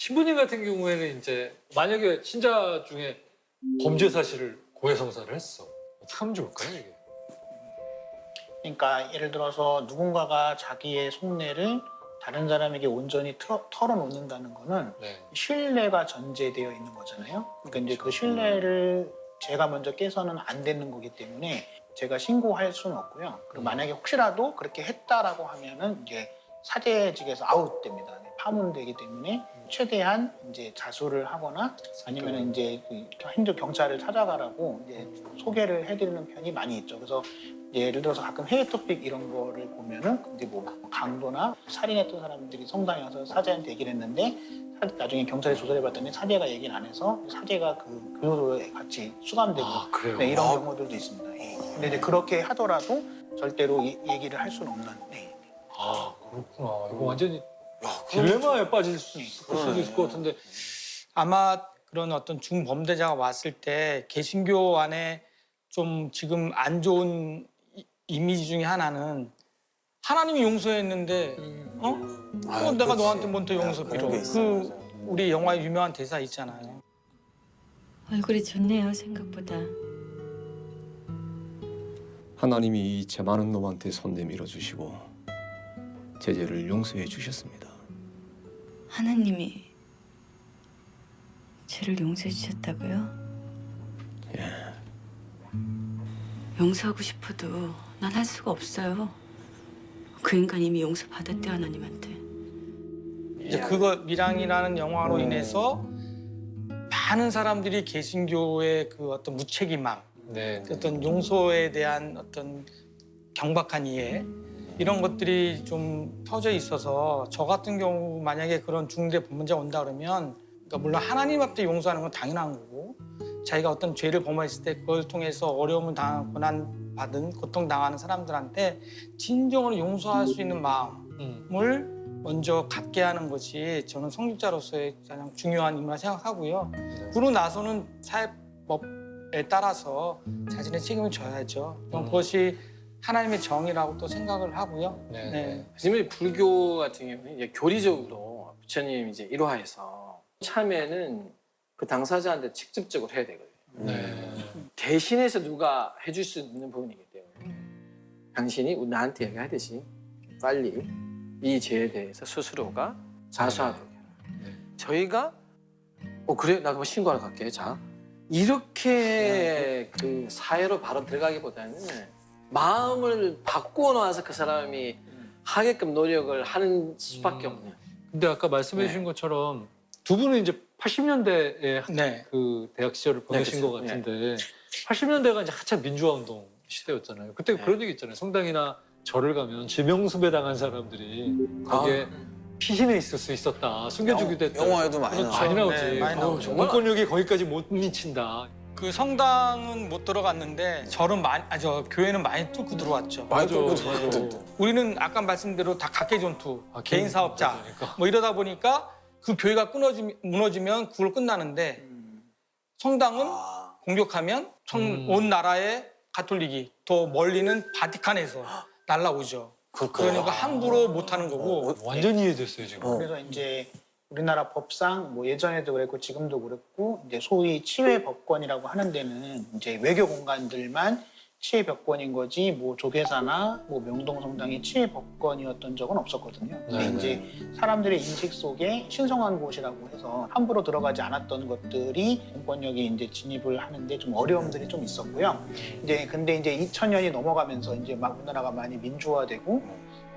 신부님 같은 경우에는 이제 만약에 신자 중에 범죄 사실을 고해성사를 했어. 어떻게 하면 좋을까요, 이게? 그러니까 예를 들어서 누군가가 자기의 속내를 다른 사람에게 온전히 털어놓는다는 거는 네. 신뢰가 전제되어 있는 거잖아요. 그러니까 이제 그 신뢰를 제가 먼저 깨서는 안 되는 거기 때문에 제가 신고할 수는 없고요. 그리고 만약에 혹시라도 그렇게 했다라고 하면은 이제 사제직에서 아웃됩니다. 파문되기 때문에 최대한 이제 자수를 하거나 아니면 이제 행정 경찰을 찾아가라고 이제 소개를 해드리는 편이 많이 있죠. 그래서 예를 들어서 가끔 해외 토픽 이런 거를 보면은 이제 뭐 강도나 살인했던 사람들이 성당에 와서 사제한테 얘기를 했는데 나중에 경찰이 조사를 해봤더니 사제가 얘기를 안 해서 사제가 그 교도소에 같이 수감되고 그래요? 네, 이런 경우들도 있습니다. 예. 근데 이제 그렇게 하더라도 절대로 얘기를 할 수는 없는. 네. 그렇구나. 이거 완전히 딜레마에 빠질 수도 있을 것 같은데. 아마 그런 어떤 중범죄자가 왔을 때 개신교 안에 좀 지금 안 좋은 이미지 중에 하나는 하나님이 용서했는데 또 내가 너한테 뭔데 용서 빌어. 그 우리 영화에 유명한 대사 있잖아요. 얼굴이 좋네요, 생각보다. 하나님이 이 죄 많은 놈한테 손 내밀어 주시고 제 죄를 용서해 주셨습니다. 하나님이 죄를 용서해 주셨다고요? 예. 용서하고 싶어도 난 할 수가 없어요. 그 인간 이미 용서받았대, 하나님한테. 이제 그거 밀양이라는 영화로 인해서 많은 사람들이 개신교의 그 어떤 무책임함, 네. 어떤 용서에 대한 어떤 경박한 이해 이런 것들이 좀 터져 있어서 저 같은 경우 만약에 그런 중대 범죄가 온다 그러면 그러니까 물론 하나님 앞에 용서하는 건 당연한 거고 자기가 어떤 죄를 범했을 때 그걸 통해서 어려움을 당하고 고난받은 고통당하는 사람들한테 진정으로 용서할 수 있는 마음을 먼저 갖게 하는 것이 저는 성직자로서의 가장 중요한 임무라 생각하고요. 그러고 나서는 사회법에 따라서 자신의 책임을 져야죠. 그것이 하나님의 정의라고 또 생각을 하고요. 네. 왜냐면 불교 같은 경우는 이제 교리적으로 부처님 이제 일화에서 참여는 그 당사자한테 직접적으로 해야 되거든요. 네. 대신해서 누가 해줄 수 있는 부분이기 때문에 당신이 나한테 얘기하듯이 빨리 이 죄에 대해서 스스로가 자수하도록 해라. 저희가 그래 나도 신고하러 갈게. 자 이렇게 그 사회로 바로 들어가기보다는 마음을 바꾸어 놔서 그 사람이 하게끔 노력을 하는 수밖에 없는. 근데 아까 말씀해 주신 것처럼 두 분은 이제 80년대에 네. 그 대학 시절을 보내신 그렇죠. 것 같은데 80년대가 이제 한참 민주화 운동 시대였잖아요. 그때 그런 얘기 있잖아요. 성당이나 절을 가면 지명수배 당한 사람들이 거기에 피신해 있을 수 있었다. 숨겨주기도 했다. 영화에도 많이 그렇죠. 나와요. 많이 나오지. 네, 많이 나오죠. 공권력이 거기까지 못 미친다. 그 성당은 못 들어갔는데 절은 저 교회는 많이 뚫고 들어왔죠. 많이 뚫고 맞아. 들어왔죠. 우리는 아까 말씀대로 다 각계 전투, 개인 사업자 그러니까. 뭐 이러다 보니까 그 교회가 무너지면 그걸로 끝나는데 성당은 공격하면 온 나라의 가톨릭이 더 멀리는 바티칸에서 날라오죠. 그러니까 함부로 못하는 거고. 완전히 이해됐어요 지금. 그래서 이제 우리나라 법상 뭐 예전에도 그랬고 지금도 그랬고 이제 소위 치외 법권이라고 하는 데는 이제 외교 공간들만 치외 법권인 거지 뭐 조계사나 뭐 명동성당이 치외 법권이었던 적은 없었거든요. 근데 네네. 이제 사람들의 인식 속에 신성한 곳이라고 해서 함부로 들어가지 않았던 것들이 공권력이 이제 진입을 하는데 좀 어려움들이 좀 있었고요. 이제 근데 이제 2000년이 넘어가면서 이제 막 우리나라가 많이 민주화되고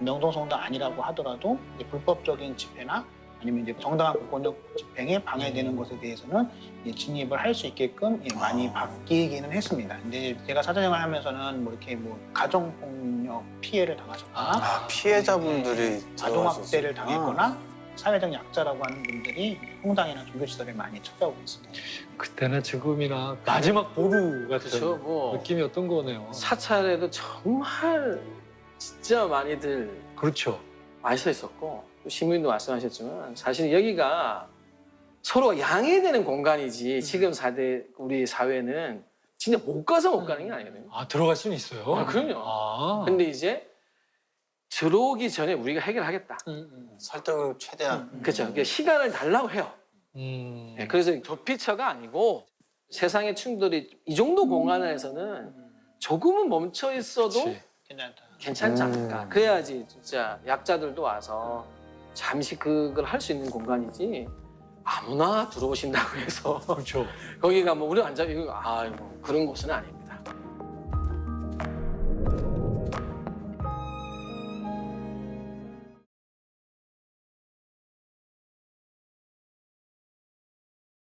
명동성당 아니라고 하더라도 이제 불법적인 집회나 아니면 이제 정당한 공권력 집행에 방해되는 것에 대해서는 진입을 할 수 있게끔 많이 바뀌기는 했습니다. 근데 제가 사자생활 하면서는 뭐 이렇게 뭐 가정폭력 피해를 당하셨거나 피해자분들이 아동학대를 당했거나 사회적 약자라고 하는 분들이 성당이나 종교시설에 많이 찾아오고 있습니다. 그때나 지금이나 마지막 보루 같은 그렇죠. 뭐 느낌이었던 거네요. 사찰에도 정말 진짜 많이들 그렇죠. 많이 서 있었고 또 시민도 말씀하셨지만 사실 여기가 서로가 양해되는 공간이지 지금 우리 사회는 진짜 못 가서 못 가는 게 아니거든요. 들어갈 수는 있어요. 그럼요. 아. 근데 이제 들어오기 전에 우리가 해결하겠다. 설득을 최대한. 그렇죠. 그러니까 시간을 달라고 해요. 음. 네, 그래서 도피처가 아니고 세상의 충돌이 이 정도 공간에서는 조금은 멈춰 있어도 그치. 괜찮다. 괜찮지 않을까. 그래야지 진짜 약자들도 와서 잠시 그걸 할 수 있는 공간이지 아무나 들어오신다고 해서 그렇죠. 거기가 뭐 우리 완전 이거 뭐 그런 곳은 아니고